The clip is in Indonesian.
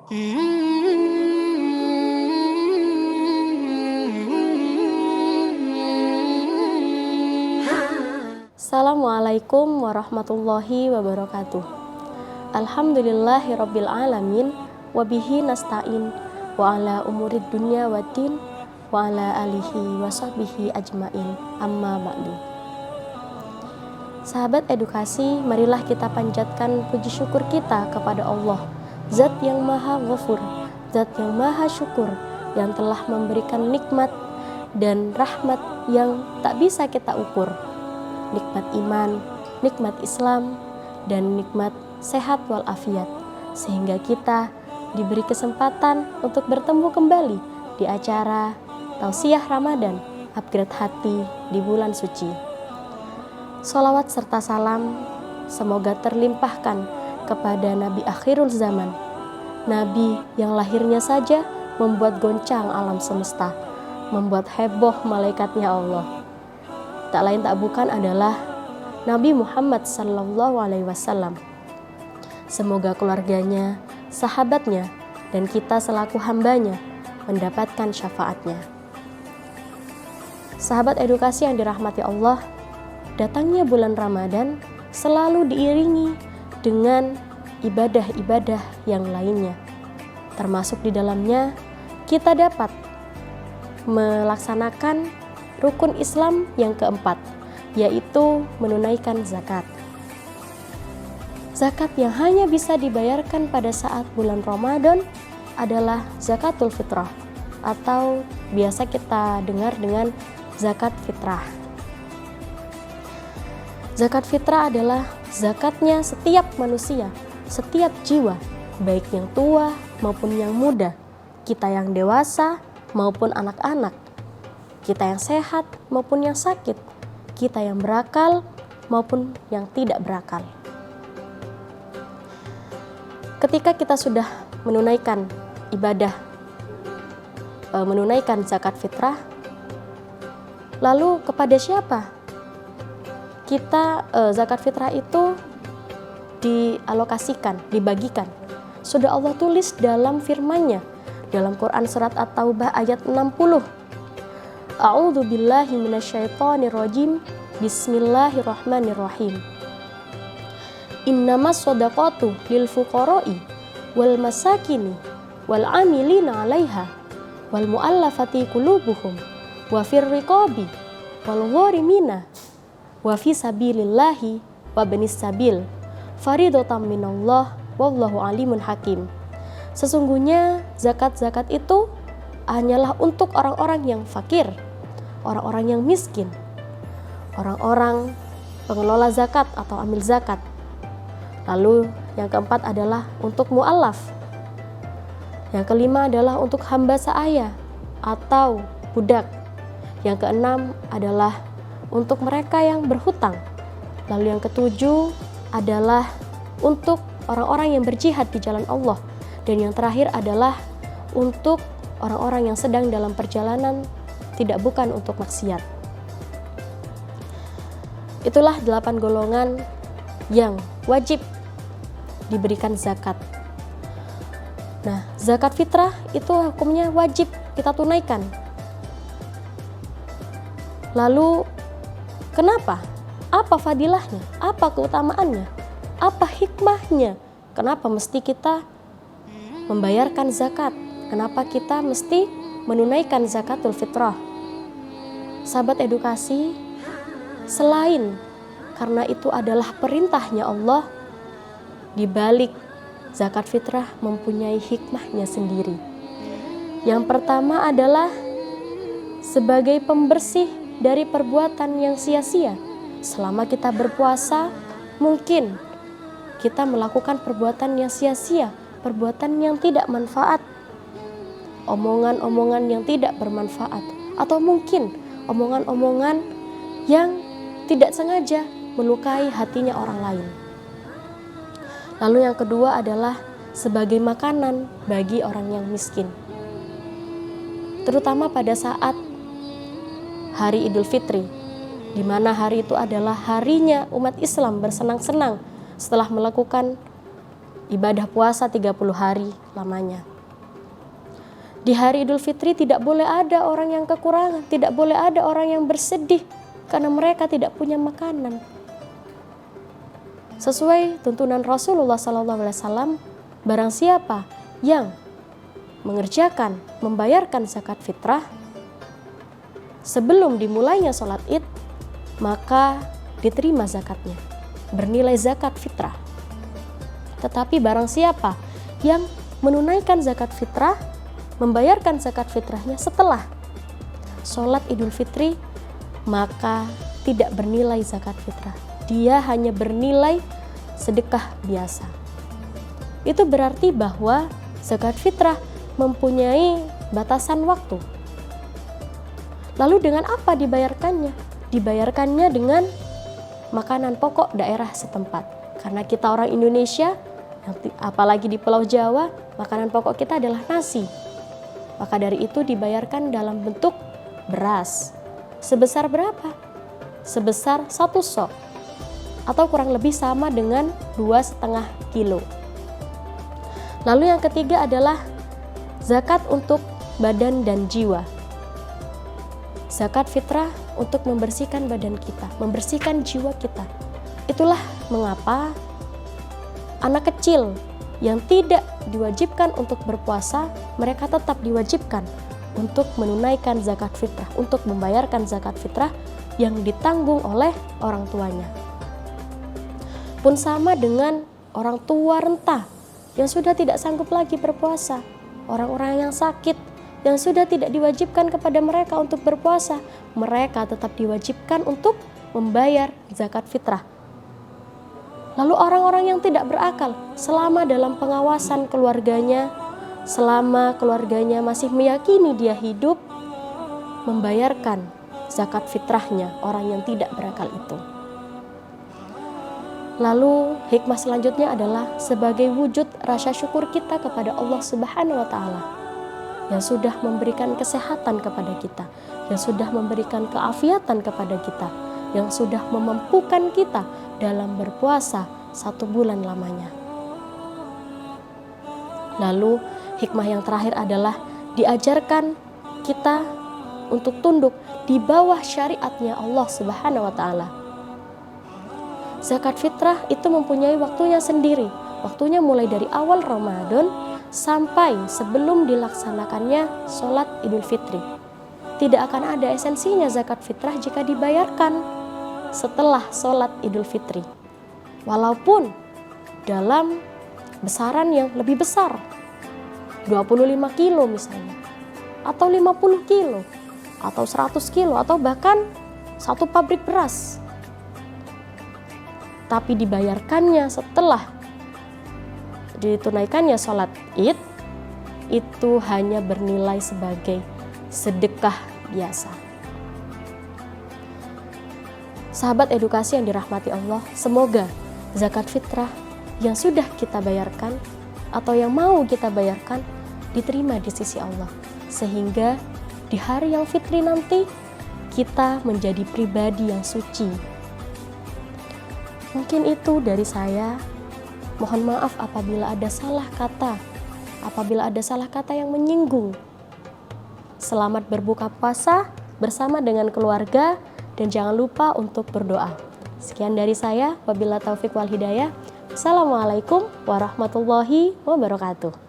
Assalamualaikum warahmatullahi wabarakatuh. Alhamdulillahirabbil alamin wa bihi nasta'in wa ala umurid dunya waddin wa ala alihi wa sahbihi ajmain. Amma ba'du. Sahabat edukasi, marilah kita panjatkan puji syukur kita kepada Allah, Zat yang Maha Ghafur, Zat yang Maha Syukur, yang telah memberikan nikmat dan rahmat yang tak bisa kita ukur. Nikmat iman, nikmat Islam, dan nikmat sehat walafiat, sehingga kita diberi kesempatan untuk bertemu kembali di acara Tausiah Ramadan, Upgrade Hati di bulan suci. Sholawat serta salam semoga terlimpahkan kepada Nabi akhirul zaman, Nabi yang lahirnya saja membuat goncang alam semesta, membuat heboh malaikatnya Allah. Tak lain tak bukan adalah Nabi Muhammad sallallahu alaihi wasallam. Semoga keluarganya, sahabatnya, dan kita selaku hambanya mendapatkan syafaatnya. Sahabat edukasi yang dirahmati Allah, datangnya bulan Ramadan selalu diiringi dengan ibadah-ibadah yang lainnya. Termasuk di dalamnya kita dapat melaksanakan rukun Islam yang keempat, yaitu menunaikan zakat. Zakat yang hanya bisa dibayarkan pada saat bulan Ramadan adalah zakatul fitrah, atau biasa kita dengar dengan zakat fitrah. Zakat fitrah adalah zakatnya setiap manusia, setiap jiwa, baik yang tua maupun yang muda, kita yang dewasa maupun anak-anak, kita yang sehat maupun yang sakit, kita yang berakal maupun yang tidak berakal. Ketika kita sudah menunaikan ibadah, menunaikan zakat fitrah, lalu kepada siapa kita zakat fitrah itu dialokasikan, dibagikan? Sudah Allah tulis dalam firman-Nya dalam Quran surat At-Taubah ayat 60. A'udzu billahi minasyaitonir rajim. Bismillahirrahmanirrahim. Innamas shadaqatu lil fuqara'i wal masakini wal 'amilina 'alaiha wal mu'allafati qulubuhum wa fir riqabi wal gharimina wa fi sabilillahi wa banis sabil faridatan minallah wallahu alimun hakim. Sesungguhnya zakat-zakat itu hanyalah untuk orang-orang yang fakir, orang-orang yang miskin, orang-orang pengelola zakat atau amil zakat. Lalu yang keempat adalah untuk mu'allaf. Yang kelima adalah untuk hamba sahaya atau budak. Yang keenam adalah untuk mereka yang berhutang. Lalu yang ketujuh adalah untuk orang-orang yang berjihad di jalan Allah. Dan yang terakhir adalah untuk orang-orang yang sedang dalam perjalanan, tidak bukan untuk maksiat. Itulah 8 golongan yang wajib diberikan zakat. Nah, zakat fitrah itu hukumnya wajib kita tunaikan. Lalu kenapa? Apa fadilahnya? Apa keutamaannya? Apa hikmahnya? Kenapa mesti kita membayarkan zakat? Kenapa kita mesti menunaikan zakatul fitrah? Sahabat edukasi, selain karena itu adalah perintahnya Allah, di balik zakat fitrah mempunyai hikmahnya sendiri. Yang pertama adalah sebagai pembersih dari perbuatan yang sia-sia. Selama kita berpuasa, mungkin kita melakukan perbuatan yang sia-sia, perbuatan yang tidak manfaat, omongan-omongan yang tidak bermanfaat, atau mungkin omongan-omongan yang tidak sengaja melukai hatinya orang lain. Lalu yang kedua adalah sebagai makanan bagi orang yang miskin. Terutama pada saat hari Idul Fitri, di mana hari itu adalah harinya umat Islam bersenang-senang setelah melakukan ibadah puasa 30 hari lamanya. Di hari Idul Fitri tidak boleh ada orang yang kekurangan, tidak boleh ada orang yang bersedih karena mereka tidak punya makanan. Sesuai tuntunan Rasulullah SAW, barang siapa yang mengerjakan, membayarkan zakat fitrah sebelum dimulainya sholat Id, maka diterima zakatnya, bernilai zakat fitrah. Tetapi barang siapa yang menunaikan zakat fitrah, membayarkan zakat fitrahnya setelah sholat Idul Fitri, maka tidak bernilai zakat fitrah. Dia hanya bernilai sedekah biasa. Itu berarti bahwa zakat fitrah mempunyai batasan waktu. Lalu dengan apa dibayarkannya? Dibayarkannya dengan makanan pokok daerah setempat. Karena kita orang Indonesia, apalagi di Pulau Jawa, makanan pokok kita adalah nasi. Maka dari itu dibayarkan dalam bentuk beras. Sebesar berapa? Sebesar 1 sok, atau kurang lebih sama dengan 2,5 kilo. Lalu yang ketiga adalah zakat untuk badan dan jiwa. Zakat fitrah untuk membersihkan badan kita, membersihkan jiwa kita. Itulah mengapa anak kecil yang tidak diwajibkan untuk berpuasa, mereka tetap diwajibkan untuk menunaikan zakat fitrah, untuk membayarkan zakat fitrah yang ditanggung oleh orang tuanya. Pun sama dengan orang tua renta yang sudah tidak sanggup lagi berpuasa, orang-orang yang sakit yang sudah tidak diwajibkan kepada mereka untuk berpuasa, mereka tetap diwajibkan untuk membayar zakat fitrah. Lalu orang-orang yang tidak berakal, selama dalam pengawasan keluarganya, selama keluarganya masih meyakini dia hidup, membayarkan zakat fitrahnya orang yang tidak berakal itu. Lalu hikmah selanjutnya adalah sebagai wujud rasa syukur kita kepada Allah Subhanahu wa Ta'ala yang sudah memberikan kesehatan kepada kita, yang sudah memberikan keafiatan kepada kita, yang sudah memampukan kita dalam berpuasa 1 bulan lamanya. Lalu hikmah yang terakhir adalah diajarkan kita untuk tunduk di bawah syariatnya Allah Subhanahu wa Ta'ala. Zakat fitrah itu mempunyai waktunya sendiri. Waktunya mulai dari awal Ramadan sampai sebelum dilaksanakannya sholat Idul Fitri. Tidak akan ada esensinya zakat fitrah jika dibayarkan setelah sholat Idul Fitri, walaupun dalam besaran yang lebih besar, 25 kilo misalnya, atau 50 kilo, atau 100 kilo, atau bahkan 1 pabrik beras. Tapi dibayarkannya setelah ditunaikannya sholat Id, itu hanya bernilai sebagai sedekah biasa. Sahabat edukasi yang dirahmati Allah, semoga zakat fitrah yang sudah kita bayarkan atau yang mau kita bayarkan diterima di sisi Allah, sehingga di hari yang fitri nanti kita menjadi pribadi yang suci. Mungkin itu dari saya. Mohon maaf apabila ada salah kata yang menyinggung. Selamat berbuka puasa bersama dengan keluarga. Dan jangan lupa untuk berdoa. Sekian dari saya, wabillahi taufik wal hidayah. Assalamualaikum warahmatullahi wabarakatuh.